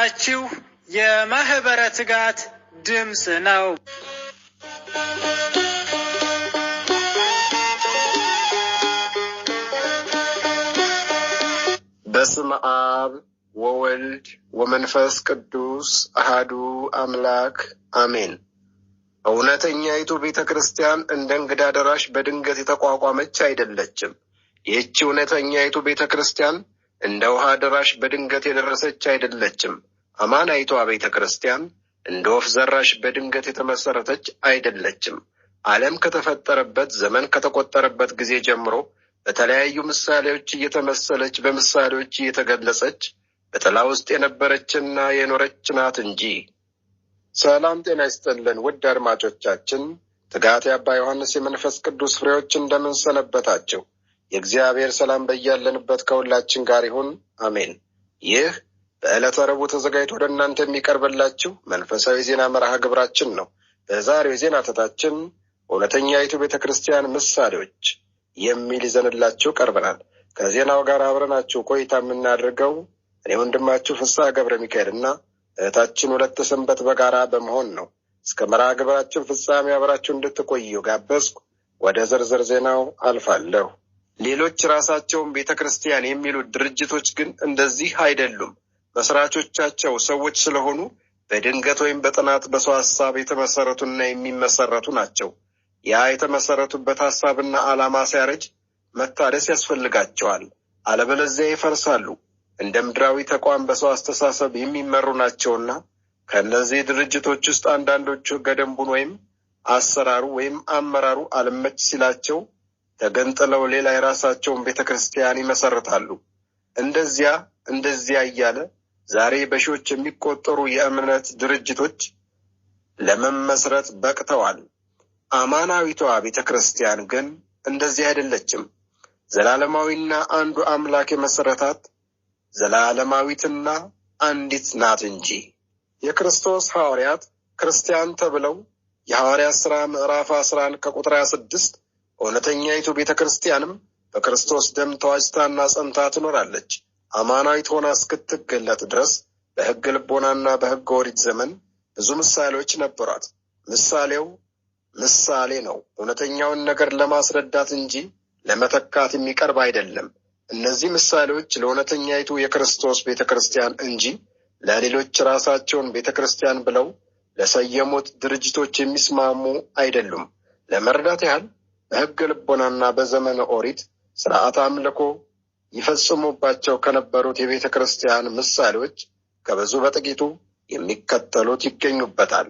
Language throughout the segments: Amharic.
የተከበራችሁ የማህበረ ትጋት ድምጽ ነው። በስመ አብ ወወልድ ወመንፈስ ቅዱስ አሐዱ አምላክ አሜን። እውነተኛይቱ ቤተክርስቲያን እንደ እንግዳ ደራሽ በድንገት የተቋቋመች አይደለችም። ይህች እውነተኛይቱ ቤተክርስቲያን እንደ ውሃ ደራሽ በድንገት የደረሰች አይደለችም። አማናይቷ ቤተክርስቲያን እንደ ወፍ ዘራሽ በድንገት የተመሰረተች አይደለችም። ዓለም ከተፈጠረበት ዘመን ከተቆጠረበት ጊዜ ጀምሮ በተለያዩ ምሳሌዎች እየተመሰለች በምሳሌዎች እየተገለጸች በጥላ ውስጥ የነበረችና የኖረች ናት እንጂ። ሰላም ጤና ይስጥልን ውድ አድማጮቻችን፣ ትጋት የአባ ዮሐንስ የመንፈስ ቅዱስ ፍሬዎች እንደምን ሰነበታችሁ? የእግዚአብሔር ሰላም በያለንበት ከሁላችን ጋር ይሁን፣ አሜን። ይህ በዕለተ ረቡዕ ተዘጋጅቶ ወደ እናንተ የሚቀርብላችሁ መንፈሳዊ ዜና መርሃ ግብራችን ነው። በዛሬው ዜና ተታችን እውነተኛይቱ ቤተክርስቲያን ምሳሌዎች የሚል ይዘንላችሁ ቀርበናል። ከዜናው ጋር አብረናችሁ ቆይታ የምናደርገው እኔ ወንድማችሁ ፍስሐ ገብረ ሚካኤልና እህታችን ወለተ ሰንበት በጋራ በመሆን ነው። እስከ መርሃ ግብራችን ፍጻሜ አብራችሁ እንድትቆዩ ጋበዝኩ። ወደ ዝርዝር ዜናው አልፋለሁ። ሌሎች ራሳቸውን ቤተክርስቲያን የሚሉት ድርጅቶች ግን እንደዚህ አይደሉም። መስራቾቻቸው ሰዎች ስለሆኑ በድንገት ወይም በጥናት በሰው ሐሳብ የተመሰረቱና የሚመሰረቱ ናቸው። ያ የተመሰረቱበት ሐሳብና ዓላማ ሲያረጅ መታደስ ያስፈልጋቸዋል፣ አለበለዚያ ይፈርሳሉ። እንደ ምድራዊ ተቋም በሰው አስተሳሰብ የሚመሩ ናቸውና ከእነዚህ ድርጅቶች ውስጥ አንዳንዶቹ ሕገ ደንቡን ወይም አሰራሩ ወይም አመራሩ አልመች ሲላቸው ተገንጥለው ሌላ የራሳቸውን ቤተክርስቲያን ይመሰርታሉ። እንደዚያ እያለ ዛሬ በሺዎች የሚቆጠሩ የእምነት ድርጅቶች ለመመስረት በቅተዋል። አማናዊቷ ቤተክርስቲያን ግን እንደዚህ አይደለችም። ዘላለማዊና አንዱ አምላክ የመሰረታት ዘላለማዊትና አንዲት ናት እንጂ። የክርስቶስ ሐዋርያት ክርስቲያን ተብለው የሐዋርያት ሥራ ምዕራፍ 11 ከቁጥር 26 እውነተኛይቱ ቤተክርስቲያንም በክርስቶስ ደም ተዋጅታና ጸንታ ትኖራለች። አማናዊት ሆና እስክትገለጥ ድረስ በሕግ ልቦናና በሕገ ኦሪት ዘመን ብዙ ምሳሌዎች ነበሯት። ምሳሌው ምሳሌ ነው፣ እውነተኛውን ነገር ለማስረዳት እንጂ ለመተካት የሚቀርብ አይደለም። እነዚህ ምሳሌዎች ለእውነተኛይቱ የክርስቶስ ቤተክርስቲያን እንጂ ለሌሎች ራሳቸውን ቤተክርስቲያን ብለው ለሰየሙት ድርጅቶች የሚስማሙ አይደሉም። ለመረዳት ያህል በሕገ ልቦናና በዘመነ ኦሪት ሥርዓት አምልኮ ይፈጽሙባቸው ከነበሩት የቤተ ክርስቲያን ምሳሌዎች ከብዙ በጥቂቱ የሚከተሉት ይገኙበታል።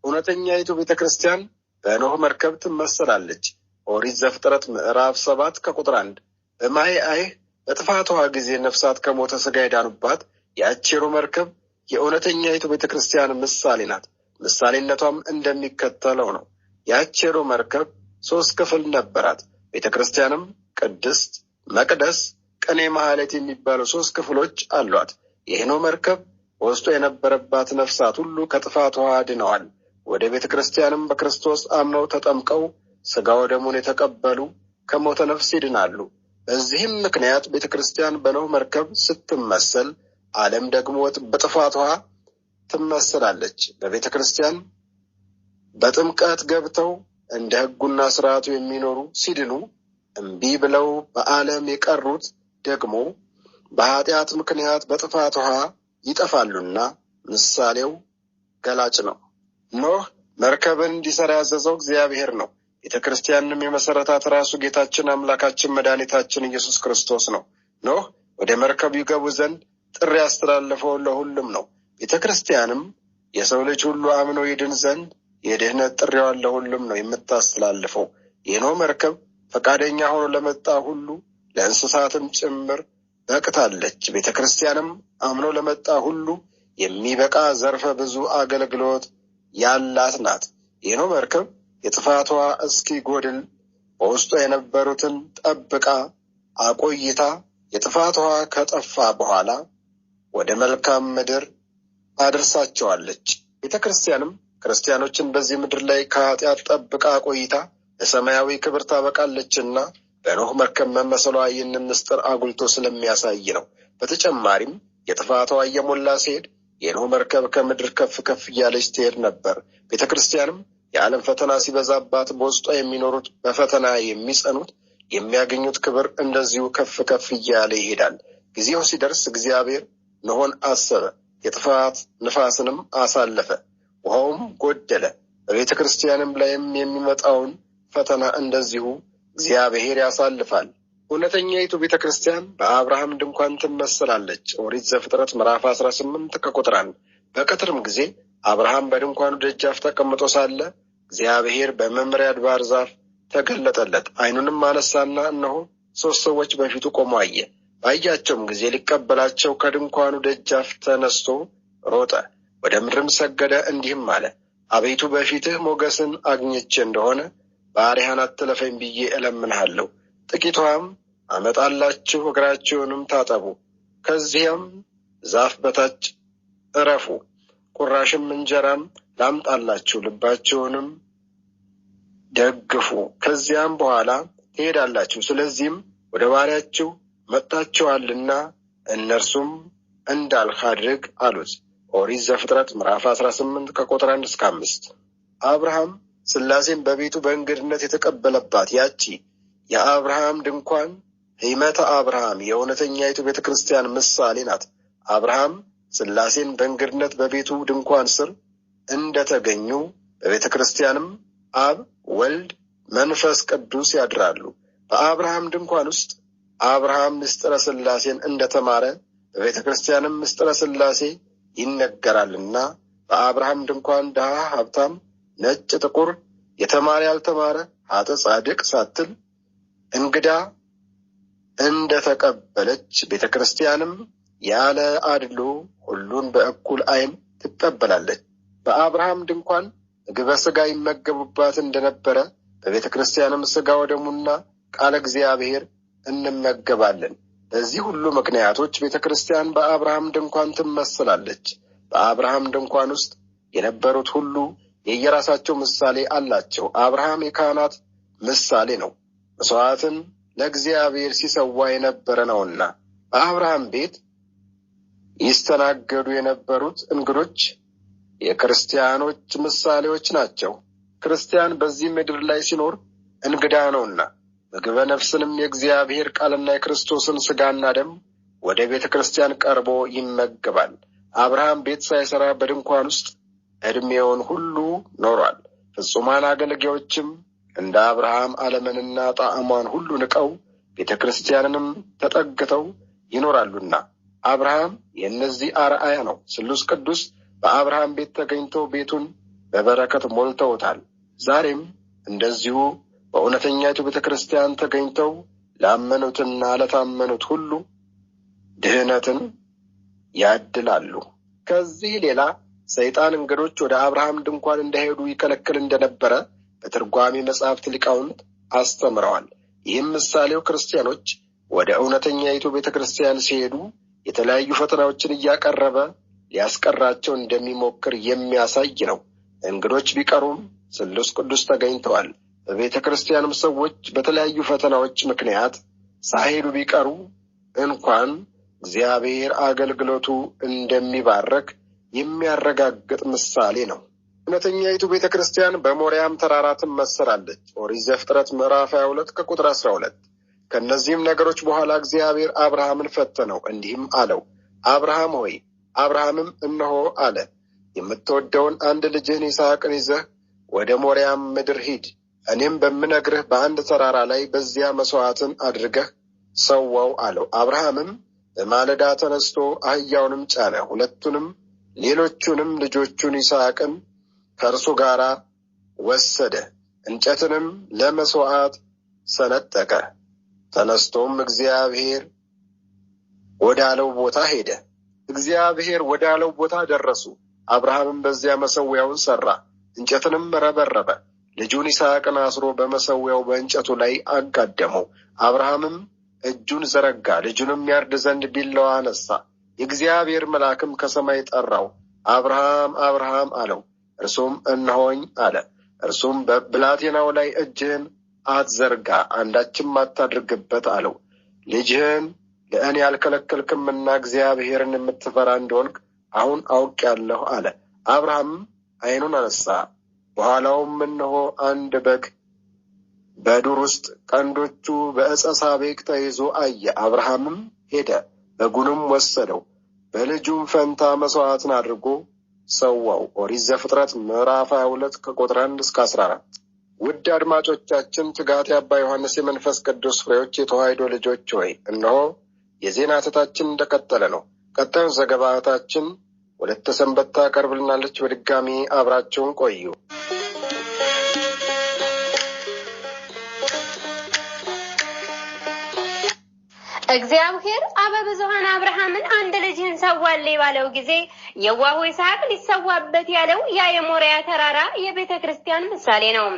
እውነተኛይቱ ቤተ ክርስቲያን በኖህ መርከብ ትመሰላለች። ኦሪት ዘፍጥረት ምዕራፍ 7 ከቁጥር 1 በማየ አይህ በጥፋቷ ጊዜ ነፍሳት ከሞተ ሥጋ የዳኑባት የአቼሮ መርከብ የእውነተኛይቱ ቤተ ክርስቲያን ምሳሌ ናት። ምሳሌነቷም እንደሚከተለው ነው። የአቼሮ መርከብ 3 ክፍል ነበራት። ቤተ ክርስቲያንም ቅድስት፣ መቅደስ፣ ቅኔ ማህሌት የሚባሉ 3 ክፍሎች አሏት። የኖህ መርከብ በውስጡ የነበረባት ነፍሳት ሁሉ ከጥፋት ውሃ ድነዋል። ወደ ቤተ ክርስቲያንም በክርስቶስ አምነው ተጠምቀው ሥጋ ወደሙን የተቀበሉ ከሞተ ነፍስ ይድናሉ። በዚህም ምክንያት ቤተ ክርስቲያን በኖህ መርከብ ስትመሰል፣ ዓለም ደግሞ በጥፋት ውሃ ትመሰላለች። በቤተ ክርስቲያን በጥምቀት ገብተው እንደ ሕጉና ሥርዓቱ የሚኖሩ ሲድኑ፣ እምቢ ብለው በዓለም የቀሩት ደግሞ በኃጢአት ምክንያት በጥፋት ውሃ ይጠፋሉና ምሳሌው ገላጭ ነው። ኖህ መርከብን እንዲሠራ ያዘዘው እግዚአብሔር ነው። ቤተ ክርስቲያንም የመሠረታት ራሱ ጌታችን አምላካችን መድኃኒታችን ኢየሱስ ክርስቶስ ነው። ኖህ ወደ መርከቡ ይገቡ ዘንድ ጥሪ ያስተላለፈው ለሁሉም ነው። ቤተ ክርስቲያንም የሰው ልጅ ሁሉ አምኖ ይድን ዘንድ የድህነት ጥሪዋን ለሁሉም ነው የምታስተላልፈው። የኖህ መርከብ ፈቃደኛ ሆኖ ለመጣ ሁሉ ለእንስሳትም ጭምር በቅታለች። ቤተ ክርስቲያንም አምኖ ለመጣ ሁሉ የሚበቃ ዘርፈ ብዙ አገልግሎት ያላት ናት። የኖህ መርከብ የጥፋቷ እስኪ ጎድል በውስጡ የነበሩትን ጠብቃ አቆይታ የጥፋቷ ከጠፋ በኋላ ወደ መልካም ምድር አድርሳቸዋለች። ቤተ ክርስቲያንም ክርስቲያኖችን በዚህ ምድር ላይ ከኃጢአት ጠብቃ ቆይታ ለሰማያዊ ክብር ታበቃለችና በኖህ መርከብ መመሰሏ ይህንን ምስጢር አጉልቶ ስለሚያሳይ ነው። በተጨማሪም የጥፋቷ እየሞላ ሲሄድ የኖህ መርከብ ከምድር ከፍ ከፍ እያለች ትሄድ ነበር። ቤተክርስቲያንም የዓለም ፈተና ሲበዛባት በውስጧ የሚኖሩት በፈተና የሚጸኑት የሚያገኙት ክብር እንደዚሁ ከፍ ከፍ እያለ ይሄዳል። ጊዜው ሲደርስ እግዚአብሔር ኖኅን አሰበ፣ የጥፋት ንፋስንም አሳለፈ፣ ውሃውም ጎደለ። በቤተ ክርስቲያንም ላይም የሚመጣውን ፈተና እንደዚሁ እግዚአብሔር ያሳልፋል። እውነተኛይቱ ቤተ ክርስቲያን በአብርሃም ድንኳን ትመስላለች። ኦሪት ዘፍጥረት ምዕራፍ 18 ከቁጥር 1። በቀትርም ጊዜ አብርሃም በድንኳኑ ደጃፍ ተቀምጦ ሳለ እግዚአብሔር በመምሬ አድባር ዛፍ ተገለጠለት። ዓይኑንም አነሳና እነሆ 3 ሰዎች በፊቱ ቆመው አየ። ባያቸውም ጊዜ ሊቀበላቸው ከድንኳኑ ደጃፍ ተነስቶ ሮጠ፣ ወደ ምድርም ሰገደ፣ እንዲህም አለ፣ አቤቱ በፊትህ ሞገስን አግኝቼ እንደሆነ ባሪያህን አትለፈኝ ብዬ እለምንሃለሁ። ጥቂት ውሃም አመጣላችሁ፣ እግራችሁንም ታጠቡ፣ ከዚያም ዛፍ በታች እረፉ። ቁራሽም እንጀራም ላምጣላችሁ፣ ልባችሁንም ደግፉ፣ ከዚያም በኋላ ትሄዳላችሁ። ስለዚህም ወደ ባሪያችሁ መጥታችኋልና እነርሱም እንዳልህ አድርግ አሉት። ኦሪት ዘፍጥረት ምዕራፍ 18 ከቁጥር 1 እስከ 5። አብርሃም ሥላሴን በቤቱ በእንግድነት የተቀበለባት ያቺ የአብርሃም ድንኳን ሕይመተ አብርሃም የእውነተኛይቱ ቤተ ክርስቲያን ምሳሌ ናት። አብርሃም ሥላሴን በእንግድነት በቤቱ ድንኳን ስር እንደተገኙ በቤተ ክርስቲያንም አብ፣ ወልድ፣ መንፈስ ቅዱስ ያድራሉ። በአብርሃም ድንኳን ውስጥ አብርሃም ምስጢረ ሥላሴን እንደተማረ በቤተ ክርስቲያንም ምስጢረ ሥላሴ ይነገራልና በአብርሃም ድንኳን ድሃ፣ ሀብታም፣ ነጭ፣ ጥቁር፣ የተማረ፣ ያልተማረ፣ ኃጥእ፣ ጻድቅ ሳትል እንግዳ እንደተቀበለች ቤተ ክርስቲያንም ያለ አድሎ ሁሉን በእኩል ዓይን ትቀበላለች። በአብርሃም ድንኳን ምግበ ሥጋ ይመገቡባት እንደነበረ በቤተ ክርስቲያንም ሥጋ ወደሙና ቃለ እግዚአብሔር እንመገባለን። በዚህ ሁሉ ምክንያቶች ቤተ ክርስቲያን በአብርሃም ድንኳን ትመስላለች። በአብርሃም ድንኳን ውስጥ የነበሩት ሁሉ የየራሳቸው ምሳሌ አላቸው። አብርሃም የካህናት ምሳሌ ነው፣ መሥዋዕትን ለእግዚአብሔር ሲሰዋ የነበረ ነውና። በአብርሃም ቤት ይስተናገዱ የነበሩት እንግዶች የክርስቲያኖች ምሳሌዎች ናቸው። ክርስቲያን በዚህ ምድር ላይ ሲኖር እንግዳ ነውና ምግበ ነፍስንም የእግዚአብሔር ቃልና የክርስቶስን ሥጋና ደም ወደ ቤተ ክርስቲያን ቀርቦ ይመገባል። አብርሃም ቤት ሳይሠራ በድንኳን ውስጥ ዕድሜውን ሁሉ ኖሯል። ፍጹማን አገልጋዮችም እንደ አብርሃም ዓለምንና ጣዕሟን ሁሉ ንቀው ቤተ ክርስቲያንንም ተጠግተው ይኖራሉና አብርሃም የእነዚህ አርአያ ነው። ስሉስ ቅዱስ በአብርሃም ቤት ተገኝቶ ቤቱን በበረከት ሞልተውታል። ዛሬም እንደዚሁ በእውነተኛይቱ ቤተ ክርስቲያን ተገኝተው ላመኑትና ለታመኑት ሁሉ ድህነትን ያድላሉ። ከዚህ ሌላ ሰይጣን እንግዶች ወደ አብርሃም ድንኳን እንዳይሄዱ ይከለክል እንደነበረ በትርጓሜ መጻሕፍት ሊቃውንት አስተምረዋል። ይህም ምሳሌው ክርስቲያኖች ወደ እውነተኛይቱ ቤተ ክርስቲያን ሲሄዱ የተለያዩ ፈተናዎችን እያቀረበ ሊያስቀራቸው እንደሚሞክር የሚያሳይ ነው። እንግዶች ቢቀሩም ስሉስ ቅዱስ ተገኝተዋል። በቤተ ክርስቲያንም ሰዎች በተለያዩ ፈተናዎች ምክንያት ሳይሄዱ ቢቀሩ እንኳን እግዚአብሔር አገልግሎቱ እንደሚባረክ የሚያረጋግጥ ምሳሌ ነው። እውነተኛይቱ ቤተ ክርስቲያን በሞሪያም ተራራ ትመሰላለች። ኦሪት ዘፍጥረት ምዕራፍ 22 ከቁጥር 12። ከእነዚህም ነገሮች በኋላ እግዚአብሔር አብርሃምን ፈተነው፣ እንዲህም አለው፣ አብርሃም ሆይ። አብርሃምም እነሆ አለ። የምትወደውን አንድ ልጅህን ይስሐቅን ይዘህ ወደ ሞሪያም ምድር ሂድ። እኔም በምነግርህ በአንድ ተራራ ላይ በዚያ መሥዋዕትን አድርገህ ሰዋው አለው። አብርሃምም በማለዳ ተነስቶ አህያውንም ጫነ፣ ሁለቱንም ሌሎቹንም ልጆቹን ይስሐቅን ከእርሱ ጋር ወሰደ፣ እንጨትንም ለመሥዋዕት ሰነጠቀ። ተነስቶም እግዚአብሔር ወዳለው ቦታ ሄደ። እግዚአብሔር ወዳለው ቦታ ደረሱ። አብርሃምም በዚያ መሠዊያውን ሠራ፣ እንጨትንም ረበረበ፣ ልጁን ይስሐቅን አስሮ በመሠዊያው በእንጨቱ ላይ አጋደመው። አብርሃምም እጁን ዘረጋ፣ ልጁንም ያርድ ዘንድ ቢላዋ አነሣ። የእግዚአብሔር መልአክም ከሰማይ ጠራው፣ አብርሃም አብርሃም አለው። እርሱም እነሆኝ አለ። እርሱም በብላቴናው ላይ እጅህን አትዘርጋ፣ አንዳችም አታድርግበት አለው። ልጅህን ለእኔ ያልከለከልክምና እግዚአብሔርን የምትፈራ እንደሆንክ አሁን አውቄያለሁ አለ። አብርሃም ዓይኑን አነሳ፣ በኋላውም እነሆ አንድ በግ በዱር ውስጥ ቀንዶቹ በዕፀ ሳቤቅ ተይዞ አየ። አብርሃምም ሄደ፣ በጉንም ወሰደው፣ በልጁም ፈንታ መስዋዕትን አድርጎ ሰዋው። ኦሪት ዘፍጥረት ምዕራፍ 22 ከቁጥር 1 እስከ 14። ውድ አድማጮቻችን፣ ትጋት የአባ ዮሐንስ የመንፈስ ቅዱስ ፍሬዎች የተዋሕዶ ልጆች ሆይ፣ እነሆ የዜና እህታችን እንደቀጠለ ነው። ቀጣዩን ዘገባታችን ወለተ ሰንበት ታቀርብልናለች። በድጋሚ አብራችሁን ቆዩ። እግዚአብሔር አበብዙኃን አብርሃምን አንድ ልጅህን ሰዋልኝ ባለው ጊዜ የዋሁ ይስሐቅ ሊሰዋበት ያለው ያ የሞሪያ ተራራ የቤተ ክርስቲያን ምሳሌ ነው።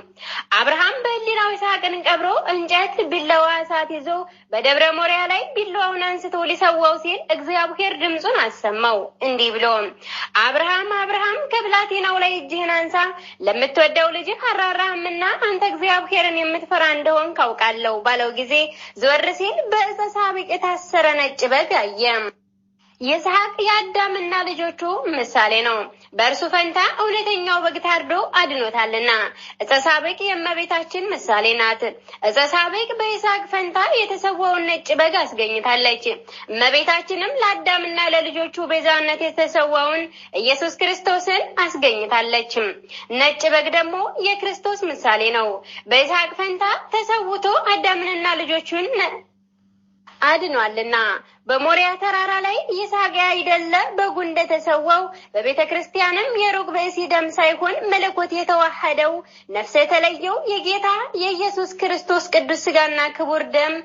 አብርሃም በሕሊናው ይስሐቅን ቀብሮ እንጨት፣ ቢላዋ፣ እሳት ይዞ በደብረ ሞሪያ ላይ ቢላዋውን አንስቶ ሊሰዋው ሲል እግዚአብሔር ድምፁን አሰማው እንዲህ ብሎ፣ አብርሃም አብርሃም፣ ከብላቴናው ላይ እጅህን አንሳ፣ ለምትወደው ልጅህ አራራህምና አንተ እግዚአብሔርን የምትፈራ እንደሆን ካውቃለሁ ባለው ጊዜ ዞር ሲል በዕፀ ሳቤቅ የታሰረ ነጭ በግ አየ። ይስሐቅ የአዳምና ልጆቹ ምሳሌ ነው። በእርሱ ፈንታ እውነተኛው በግ ታርዶ አድኖታልና። ዕፀ ሳቤቅ የእመቤታችን ምሳሌ ናት። ዕፀ ሳቤቅ በይስሐቅ ፈንታ የተሰዋውን ነጭ በግ አስገኝታለች። እመቤታችንም ለአዳምና ለልጆቹ ቤዛነት የተሰዋውን ኢየሱስ ክርስቶስን አስገኝታለች። ነጭ በግ ደግሞ የክርስቶስ ምሳሌ ነው። በይስሐቅ ፈንታ ተሰውቶ አዳምንና ልጆቹን አድኗልና። በሞሪያ ተራራ ላይ ይስሐቅ አይደለ በጉ እንደተሰዋው በቤተ ክርስቲያንም የሩቅ ብእሲ ደም ሳይሆን መለኮት የተዋሐደው ነፍስ የተለየው የጌታ የኢየሱስ ክርስቶስ ቅዱስ ሥጋና ክቡር ደም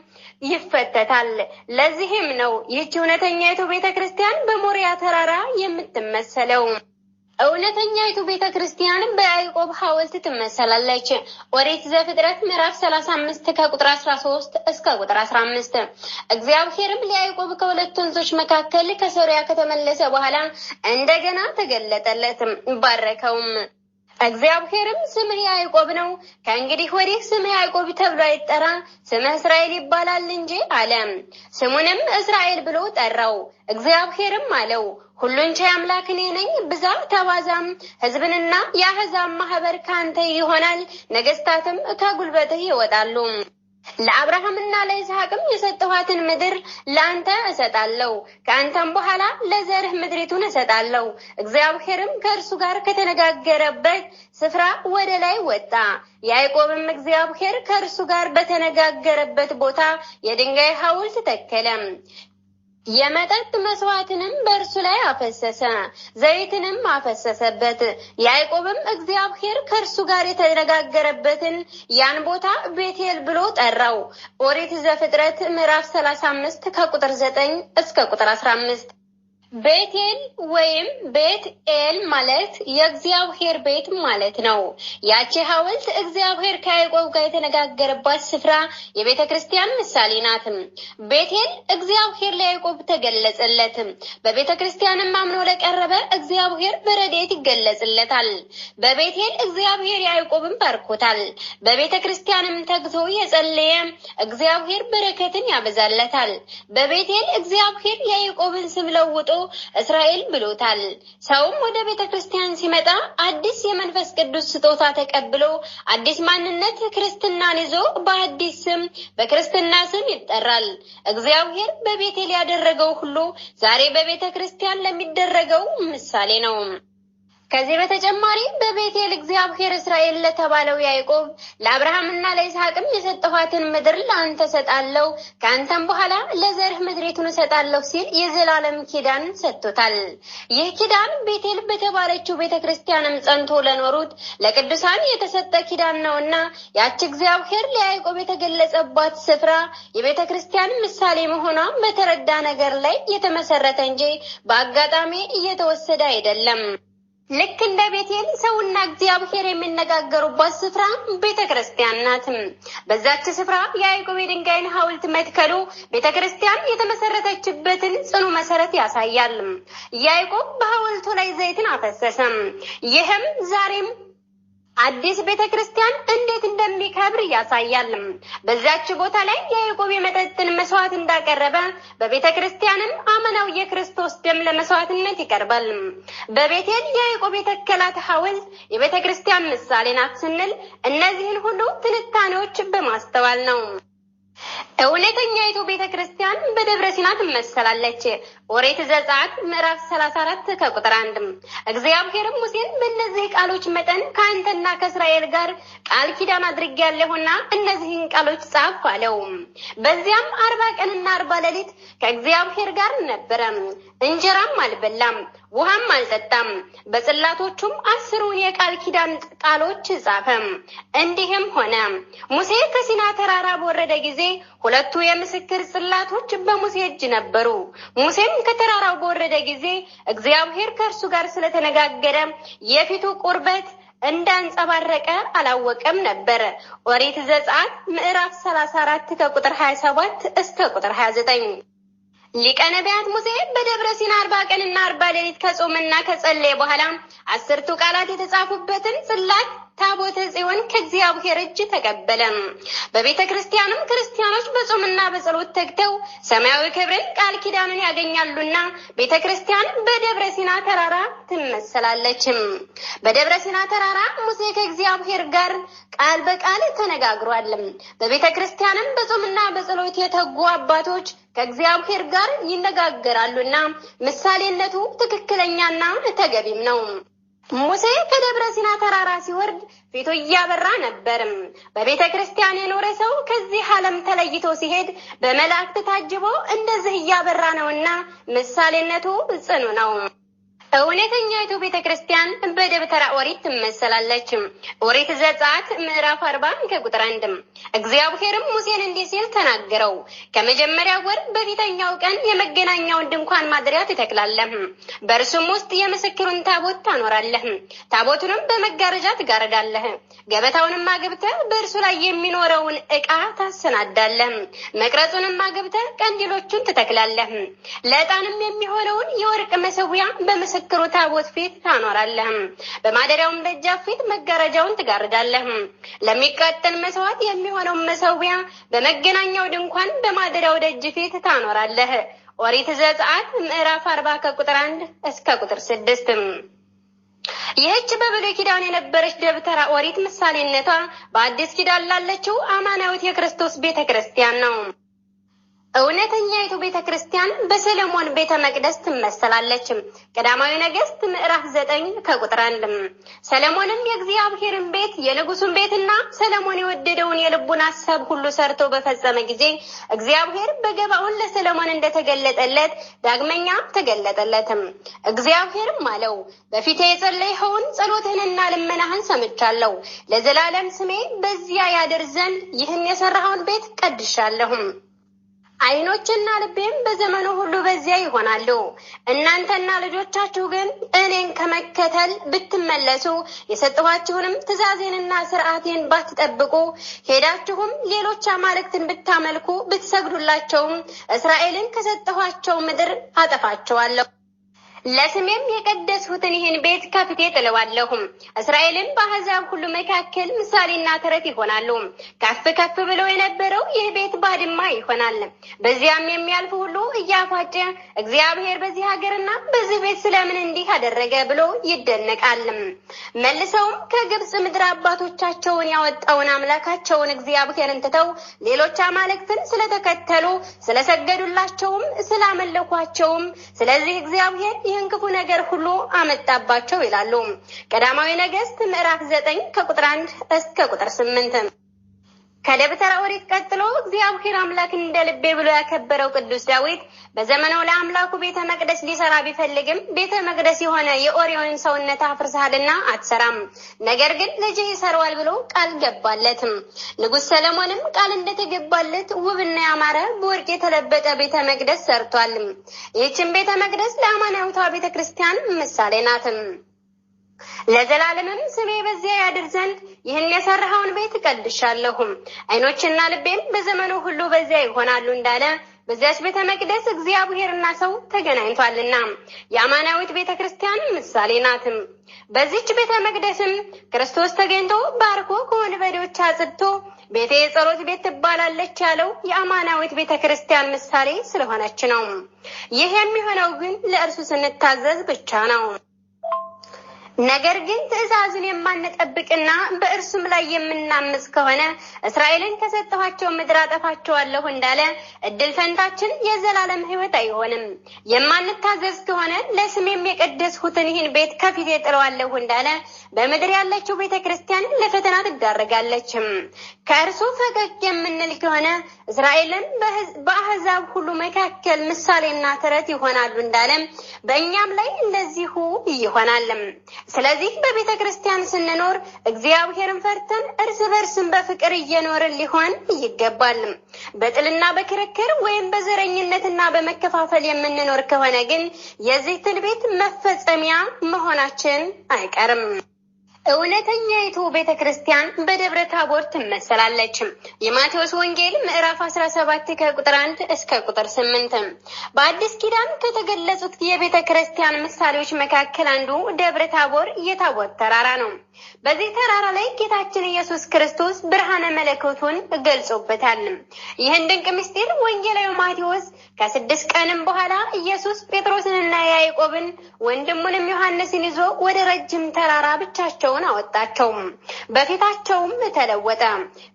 ይፈተታል። ለዚህም ነው ይህች እውነተኛይቱ ቤተ ክርስቲያን በሞሪያ ተራራ የምትመሰለው። እውነተኛይቱ ቤተ ክርስቲያን በያዕቆብ ሐውልት ትመሰላለች። ኦሪት ዘፍጥረት ምዕራፍ 35 ከቁጥር 13 እስከ ቁጥር 15። እግዚአብሔርም ለያዕቆብ ከሁለት ወንዞች መካከል ከሶርያ ከተመለሰ በኋላ እንደገና ተገለጠለት፣ ባረከውም። እግዚአብሔርም ስምህ ያዕቆብ ነው፣ ከእንግዲህ ወዲህ ስምህ ያዕቆብ ተብሎ አይጠራ፣ ስምህ እስራኤል ይባላል እንጂ አለ። ስሙንም እስራኤል ብሎ ጠራው። እግዚአብሔርም አለው፣ ሁሉን ቻይ አምላክ እኔ ነኝ፣ ብዛ ተባዛም፣ ሕዝብንና የአሕዛብ ማህበር ካንተ ይሆናል፣ ነገስታትም ከጉልበትህ ይወጣሉ። ለአብርሃምና ለይስሐቅም የሰጠኋትን ምድር ለአንተ እሰጣለሁ፣ ከአንተም በኋላ ለዘርህ ምድሪቱን እሰጣለሁ። እግዚአብሔርም ከእርሱ ጋር ከተነጋገረበት ስፍራ ወደ ላይ ወጣ። ያዕቆብም እግዚአብሔር ከእርሱ ጋር በተነጋገረበት ቦታ የድንጋይ ሐውልት ተከለ። የመጠጥ መስዋዕትንም በእርሱ ላይ አፈሰሰ፣ ዘይትንም አፈሰሰበት። ያዕቆብም እግዚአብሔር ከእርሱ ጋር የተነጋገረበትን ያን ቦታ ቤቴል ብሎ ጠራው። ኦሪት ዘፍጥረት ምዕራፍ 35 ከቁጥር 9 እስከ ቁጥር 15። ቤቴል ወይም ቤት ኤል ማለት የእግዚአብሔር ቤት ማለት ነው። ያቺ ሐውልት እግዚአብሔር ከያዕቆብ ጋር የተነጋገረባት ስፍራ የቤተ ክርስቲያን ምሳሌ ናት። ቤቴል እግዚአብሔር ለያዕቆብ ተገለጸለት። በቤተ ክርስቲያንም አምኖ ለቀረበ እግዚአብሔር በረድኤት ይገለጽለታል። በቤቴል እግዚአብሔር ያዕቆብን ባርኮታል። በቤተ ክርስቲያንም ተግቶ የጸለየ እግዚአብሔር በረከትን ያበዛለታል። በቤቴል እግዚአብሔር ያዕቆብን ስም ለውጦ እስራኤል ብሎታል። ሰውም ወደ ቤተ ክርስቲያን ሲመጣ አዲስ የመንፈስ ቅዱስ ስጦታ ተቀብሎ አዲስ ማንነት ክርስትናን ይዞ በአዲስ ስም በክርስትና ስም ይጠራል። እግዚአብሔር በቤቴል ያደረገው ሁሉ ዛሬ በቤተ ክርስቲያን ለሚደረገው ምሳሌ ነው። ከዚህ በተጨማሪ በቤቴል እግዚአብሔር እስራኤል ለተባለው ያዕቆብ ለአብርሃምና ለይስሐቅም የሰጠኋትን ምድር ለአንተ ሰጣለሁ፣ ከአንተም በኋላ ለዘርህ ምድሪቱን ሰጣለሁ ሲል የዘላለም ኪዳን ሰጥቶታል። ይህ ኪዳን ቤቴል በተባለችው ቤተ ክርስቲያንም ጸንቶ ለኖሩት ለቅዱሳን የተሰጠ ኪዳን ነውና ያች እግዚአብሔር ለያዕቆብ የተገለጸባት ስፍራ የቤተ ክርስቲያን ምሳሌ መሆኗ በተረዳ ነገር ላይ የተመሰረተ እንጂ በአጋጣሚ እየተወሰደ አይደለም። ልክ እንደ ቤቴል ሰውና እግዚአብሔር የሚነጋገሩባት ስፍራ ቤተ ክርስቲያን ናት። በዛች ስፍራ ያዕቆብ የድንጋይን ሐውልት መትከሉ ቤተ ክርስቲያን የተመሰረተችበትን ጽኑ መሰረት ያሳያል። ያዕቆብ በሐውልቱ ላይ ዘይትን አፈሰሰ። ይህም ዛሬም አዲስ ቤተክርስቲያን እንዴት እንደሚከብር ያሳያል። በዛች ቦታ ላይ ያዕቆብ የመጠጥን መስዋዕት እንዳቀረበ በቤተክርስቲያንም አመናው የክርስቶስ ደም ለመስዋዕትነት ይቀርባል። በቤቴል ያዕቆብ የተከላት ሐውልት የቤተክርስቲያን ምሳሌ ናት ስንል እነዚህን ሁሉ ትንታኔዎች በማስተዋል ነው። እውነተኛይቱ ቤተክርስቲያን በደብረ ሲና ትመሰላለች። ኦሪት ዘጸአት ምዕራፍ 34 ከቁጥር 1 እግዚአብሔር ሙሴን በእነዚህ ቃሎች መጠን ከአንተና ከእስራኤል ጋር ቃል ኪዳን አድርጌያለሁና እነዚህን ቃሎች ጻፍ አለው። በዚያም 40 ቀንና 40 ሌሊት ከእግዚአብሔር ጋር ነበረ። እንጀራም አልበላም፣ ውሃም አልጠጣም። በጽላቶቹም 10ን የቃል ኪዳን ቃሎች ጻፈ። እንዲህም ሆነ ሙሴ ከሲና ተራራ በወረደ ጊዜ ሁለቱ የምስክር ጽላቶች በሙሴ እጅ ነበሩ። ሙሴም ከተራራው በወረደ ጊዜ እግዚአብሔር ከእርሱ ጋር ስለተነጋገረ የፊቱ ቁርበት እንዳንጸባረቀ አላወቀም ነበር። ኦሪት ዘጸአት ምዕራፍ 34 ከቁጥር 27 እስከ ቁጥር 29። ሊቀ ነቢያት ሙሴ በደብረ ሲና 40 ቀንና 40 ሌሊት ከጾመና ከጸለየ በኋላ 10ቱ ቃላት የተጻፉበትን ጽላት ታቦተ ጽዮን ከእግዚአብሔር እጅ ተቀበለ። በቤተ ክርስቲያንም ክርስቲያኖች በጾምና በጸሎት ተግተው ሰማያዊ ክብርን ቃል ኪዳንን ያገኛሉና ቤተ ክርስቲያን በደብረ ሲና ተራራ ትመሰላለች። በደብረ ሲና ተራራ ሙሴ ከእግዚአብሔር ጋር ቃል በቃል ተነጋግሯል። በቤተ ክርስቲያንም በጾምና በጸሎት የተጉ አባቶች ከእግዚአብሔር ጋር ይነጋገራሉና ምሳሌነቱ ትክክለኛና ተገቢም ነው። ሙሴ ከደብረ ሲና ተራራ ሲወርድ ፊቱ እያበራ ነበር። በቤተ ክርስቲያን የኖረ ሰው ከዚህ ዓለም ተለይቶ ሲሄድ በመላእክት ታጅቦ እንደዚህ እያበራ ነውና ምሳሌነቱ ጽኑ ነው። እውነተኛይቱ ቤተ ክርስቲያን በደብተራ ኦሪት ትመሰላለች። ኦሪት ዘጸአት ምዕራፍ 40 ከቁጥር 1 እግዚአብሔርም ሙሴን እንዲህ ሲል ተናገረው። ከመጀመሪያው ወር በፊተኛው ቀን የመገናኛውን ድንኳን ማደሪያ ትተክላለህ። በእርሱም ውስጥ የምስክሩን ታቦት ታኖራለህ። ታቦቱንም በመጋረጃ ትጋርዳለህ። ገበታውንም አግብተህ በእርሱ ላይ የሚኖረውን ዕቃ ታሰናዳለህ። መቅረጹንም አግብተህ ቀንዲሎቹን ትተክላለህ። ለዕጣንም የሚሆነውን የወርቅ መሠዊያ በምስክሩ ታቦት ፊት ታኖራለህ። በማደሪያውም ደጃፍ ፊት መጋረጃውን ትጋርዳለህ። ለሚቃጠል መስዋዕት የሚሆነው መሠዊያ በመገናኛው ድንኳን በማደሪያው ደጅ ፊት ታኖራለህ። ኦሪት ዘጸአት ምዕራፍ 40 ከቁጥር 1 እስከ ቁጥር 6። ይህች በብሉይ ኪዳን የነበረች ደብተራ ኦሪት ምሳሌነቷ በአዲስ ኪዳን ላለችው አማናዊት የክርስቶስ ቤተክርስቲያን ነው። እውነተኛይቱ ቤተክርስቲያን በሰለሞን ቤተ መቅደስ ትመሰላለች። ቀዳማዊ ነገሥት ምዕራፍ 9 ከቁጥር 1 ሰለሞንም የእግዚአብሔርን ቤት የንጉሱን ቤትና ሰለሞን የወደደውን የልቡን ሐሳብ ሁሉ ሰርቶ በፈጸመ ጊዜ እግዚአብሔር በገባዖን ለሰለሞን እንደተገለጠለት ዳግመኛ ተገለጠለትም። እግዚአብሔርም አለው በፊቴ የጸለይኸውን ጸሎትህንና ልመናህን ሰምቻለሁ። ለዘላለም ስሜ በዚያ ያድር ዘንድ ይህን የሰራኸውን ቤት ቀድሻለሁ። ዓይኖችና ልቤም በዘመኑ ሁሉ በዚያ ይሆናሉ። እናንተና ልጆቻችሁ ግን እኔን ከመከተል ብትመለሱ የሰጠኋችሁንም ትእዛዜንና ሥርዓቴን ባትጠብቁ ሄዳችሁም ሌሎች አማልክትን ብታመልኩ ብትሰግዱላቸውም እስራኤልን ከሰጠኋቸው ምድር አጠፋቸዋለሁ። ለስሜም የቀደስሁትን ይህን ቤት ከፊቴ ጥለዋለሁ። እስራኤልን በአሕዛብ ሁሉ መካከል ምሳሌና ተረት ይሆናሉ። ከፍ ከፍ ብለው የነበረው ይህ ቤት ባድማ ይሆናል። በዚያም የሚያልፍ ሁሉ እያፏጨ እግዚአብሔር በዚህ ሀገርና በዚህ ቤት ስለምን እንዲህ አደረገ ብሎ ይደነቃል። መልሰውም ከግብጽ ምድር አባቶቻቸውን ያወጣውን አምላካቸውን እግዚአብሔርን ትተው ሌሎች አማልክትን ስለተከተሉ ስለሰገዱላቸውም ስላመለኳቸውም ስለዚህ እግዚአብሔር ይህን ክፉ ነገር ሁሉ አመጣባቸው ይላሉ። ቀዳማዊ ነገሥት ምዕራፍ 9 ከቁጥር 1 እስከ ቁጥር 8። ከደብተራ ኦሪት ቀጥሎ እግዚአብሔር አምላክ እንደ ልቤ ብሎ ያከበረው ቅዱስ ዳዊት በዘመኑ ለአምላኩ ቤተ መቅደስ ሊሰራ ቢፈልግም ቤተ መቅደስ የሆነ የኦሪዮንን ሰውነት አፍርሰሃልና አትሰራም፣ ነገር ግን ልጅህ ይሰራዋል ብሎ ቃል ገባለትም። ንጉሥ ሰለሞንም ቃል እንደተገባለት ውብና ያማረ በወርቅ የተለበጠ ቤተ መቅደስ ሰርቷል። ይህችን ቤተ መቅደስ ለአማናዊቷ ቤተ ክርስቲያን ምሳሌ ናትም። ለዘላለምም ስሜ በዚያ ያድር ዘንድ ይህን የሰራኸውን ቤት ቀድሻለሁ። ዓይኖችና ልቤም በዘመኑ ሁሉ በዚያ ይሆናሉ እንዳለ በዚያች ቤተ መቅደስ እግዚአብሔርና ሰው ተገናኝቷልና የአማናዊት ቤተክርስቲያን ምሳሌ ናት። በዚህች ቤተ መቅደስም ክርስቶስ ተገኝቶ ባርኮ ከወንበዴዎች አጽድቶ ቤቴ የጸሎት ቤት ትባላለች ያለው የአማናዊት ቤተክርስቲያን ምሳሌ ስለሆነች ነው። ይህ የሚሆነው ግን ለእርሱ ስንታዘዝ ብቻ ነው። ነገር ግን ትእዛዙን የማንጠብቅና በእርሱም ላይ የምናምጽ ከሆነ እስራኤልን ከሰጠኋቸው ምድር አጠፋቸዋለሁ እንዳለ እድል ፈንታችን የዘላለም ሕይወት አይሆንም። የማንታዘዝ ከሆነ ለስሜም የቀደስሁትን ይህን ቤት ከፊቴ ጥለዋለሁ እንዳለ በምድር ያለችው ቤተክርስቲያን ለፈተና ትዳረጋለች። ከእርሱ ፈቀቅ የምንል ከሆነ እስራኤልን በአሕዛብ ሁሉ መካከል ምሳሌና ተረት ይሆናሉ እንዳለ በእኛም ላይ እንደዚሁ ይሆናል። ስለዚህ በቤተክርስቲያን ስንኖር እግዚአብሔርን ፈርተን እርስ በርስን በፍቅር እየኖርን ሊሆን ይገባል። በጥልና በክርክር ወይም በዘረኝነትና በመከፋፈል የምንኖር ከሆነ ግን የዚህ ትንቢት መፈጸሚያ መሆናችን አይቀርም። እውነተኛይቱ ቤተክርስቲያን በደብረ ታቦር ትመሰላለች። የማቴዎስ ወንጌል ምዕራፍ 17 ከቁጥር 1 እስከ ቁጥር 8። በአዲስ ኪዳን ከተገለጹት የቤተክርስቲያን ምሳሌዎች መካከል አንዱ ደብረ ታቦር የታቦር ተራራ ነው። በዚህ ተራራ ላይ ጌታችን ኢየሱስ ክርስቶስ ብርሃነ መለኮቱን ገልጾበታል። ይህን ድንቅ ምስጢር ወንጌላዊ ማቴዎስ ከ6 ቀንም በኋላ ኢየሱስ ጴጥሮስንና ያዕቆብን ወንድሙንም ዮሐንስን ይዞ ወደ ረጅም ተራራ ብቻቸውን አወጣቸው። በፊታቸውም ተለወጠ።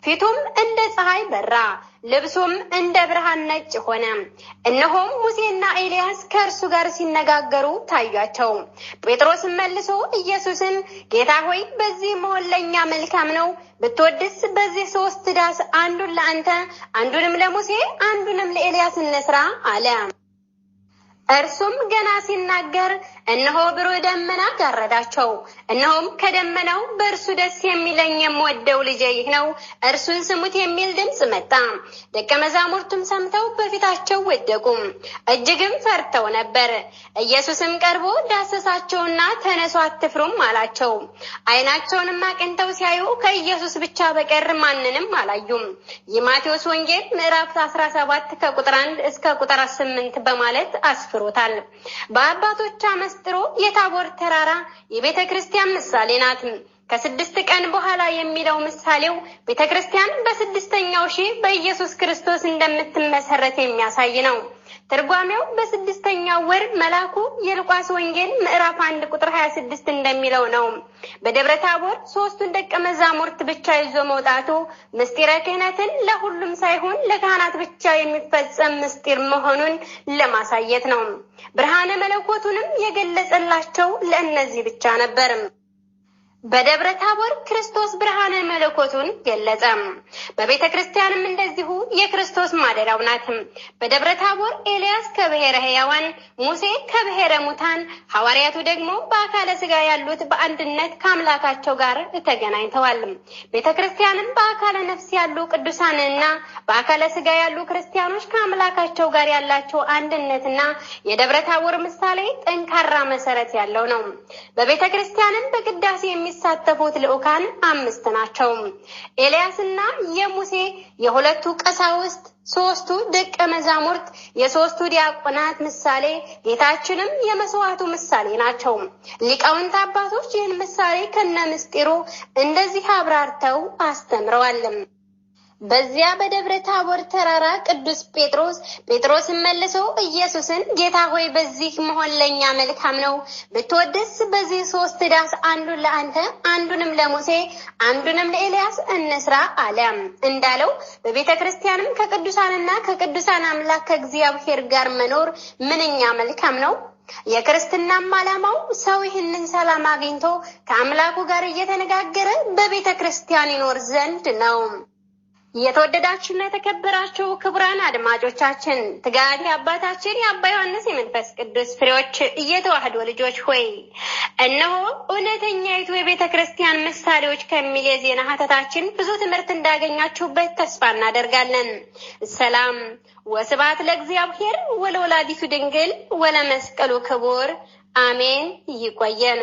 ፊቱም እንደ ፀሐይ በራ፣ ልብሱም እንደ ብርሃን ነጭ ሆነ። እነሆም ሙሴና ኤልያስ ከእርሱ ጋር ሲነጋገሩ ታዩአቸው። ጴጥሮስም መልሶ ኢየሱስን ጌታ ሆይ በዚህ መሆን ለእኛ መልካም ነው። ብትወድስ በዚህ 3 ዳስ አንዱን ለአንተ፣ አንዱንም ለሙሴ፣ አንዱንም ለኤልያስ እንስራ አለ። እርሱም ገና ሲናገር እነሆ ብሩህ ደመና ጋረዳቸው። እነሆም ከደመናው በእርሱ ደስ የሚለኝ የምወደው ልጄ ይህ ነው፣ እርሱን ስሙት የሚል ድምፅ መጣ። ደቀ መዛሙርቱም ሰምተው በፊታቸው ወደቁ፣ እጅግም ፈርተው ነበር። ኢየሱስም ቀርቦ ዳሰሳቸውና ተነሱ አትፍሩም አላቸው። ዓይናቸውንም አቅንተው ሲያዩ ከኢየሱስ ብቻ በቀር ማንንም አላዩም። የማቴዎስ ወንጌል ምዕራፍ 17 ከቁጥር 1 እስከ ቁጥር 8 በማለት አስፍሮታል። በአባቶች መስጥሮ የታቦር ተራራ የቤተክርስቲያን ምሳሌ ናት። ከ6 ቀን በኋላ የሚለው ምሳሌው ቤተክርስቲያን በ6ኛው ሺህ በኢየሱስ ክርስቶስ እንደምትመሰረት የሚያሳይ ነው። ትርጓሜው በ6ኛው ወር መልአኩ የሉቃስ ወንጌል ምዕራፍ 1 ቁጥር 26 እንደሚለው ነው። በደብረ ታቦር 3ቱን ደቀ መዛሙርት ብቻ ይዞ መውጣቱ ምስጢረ ክህነትን ለሁሉም ሳይሆን ለካህናት ብቻ የሚፈጸም ምስጢር መሆኑን ለማሳየት ነው። ብርሃነ መለኮቱንም የገለጸላቸው ለእነዚህ ብቻ ነበር። በደብረ ታቦር ክርስቶስ ብርሃነ መለኮቱን ገለጸ። በቤተ ክርስቲያንም እንደዚሁ የክርስቶስ ማደሪያው ናት። በደብረ ታቦር ኤልያስ ከብሔረ ሕያዋን፣ ሙሴ ከብሔረ ሙታን፣ ሐዋርያቱ ደግሞ በአካለ ሥጋ ያሉት በአንድነት ከአምላካቸው ጋር ተገናኝተዋል። ቤተ ክርስቲያንም በአካለ ነፍስ ያሉ ቅዱሳንና በአካለ ሥጋ ያሉ ክርስቲያኖች ከአምላካቸው ጋር ያላቸው አንድነትና የደብረ ታቦር ምሳሌ ጠንካራ መሰረት ያለው ነው። በቤተ ክርስቲያንም በቅዳሴ የሚሳተፉት ልዑካን 5 ናቸው። ኤልያስና የሙሴ፣ የሁለቱ ቀሳውስት፣ 3ቱ ደቀ መዛሙርት፣ የ3ቱ ዲያቆናት ምሳሌ፣ ጌታችንም የመስዋዕቱ ምሳሌ ናቸው። ሊቃውንት አባቶች ይህን ምሳሌ ከነምስጢሩ እንደዚህ አብራርተው አስተምረዋል። በዚያ በደብረ ታቦር ተራራ ቅዱስ ጴጥሮስን መልሶ ኢየሱስን ጌታ ሆይ በዚህ መሆን ለኛ መልካም ነው፣ ብትወድስ በዚህ 3 ዳስ አንዱን ለአንተ፣ አንዱንም ለሙሴ፣ አንዱንም ለኤልያስ እንስራ አለ። እንዳለው በቤተ ክርስቲያንም ከቅዱሳንና ከቅዱሳን አምላክ ከእግዚአብሔር ጋር መኖር ምንኛ መልካም ነው። የክርስትናም ዓላማው ሰው ይህንን ሰላም አግኝቶ ከአምላኩ ጋር እየተነጋገረ በቤተ ክርስቲያን ይኖር ዘንድ ነው። የተወደዳችሁና የተከበራችሁ ክቡራን አድማጮቻችን ትጋት አባታችን የአባ ዮሐንስ የመንፈስ ቅዱስ ፍሬዎች እየተዋህዶ ልጆች ሆይ እነሆ እውነተኛይቱ የቤተ ክርስቲያን ምሳሌዎች ከሚል የዜና ሀተታችን ብዙ ትምህርት እንዳገኛችሁበት ተስፋ እናደርጋለን። ሰላም ወስብሐት ለእግዚአብሔር ወለወላዲቱ ድንግል ወለመስቀሉ ክቡር አሜን። ይቆየን።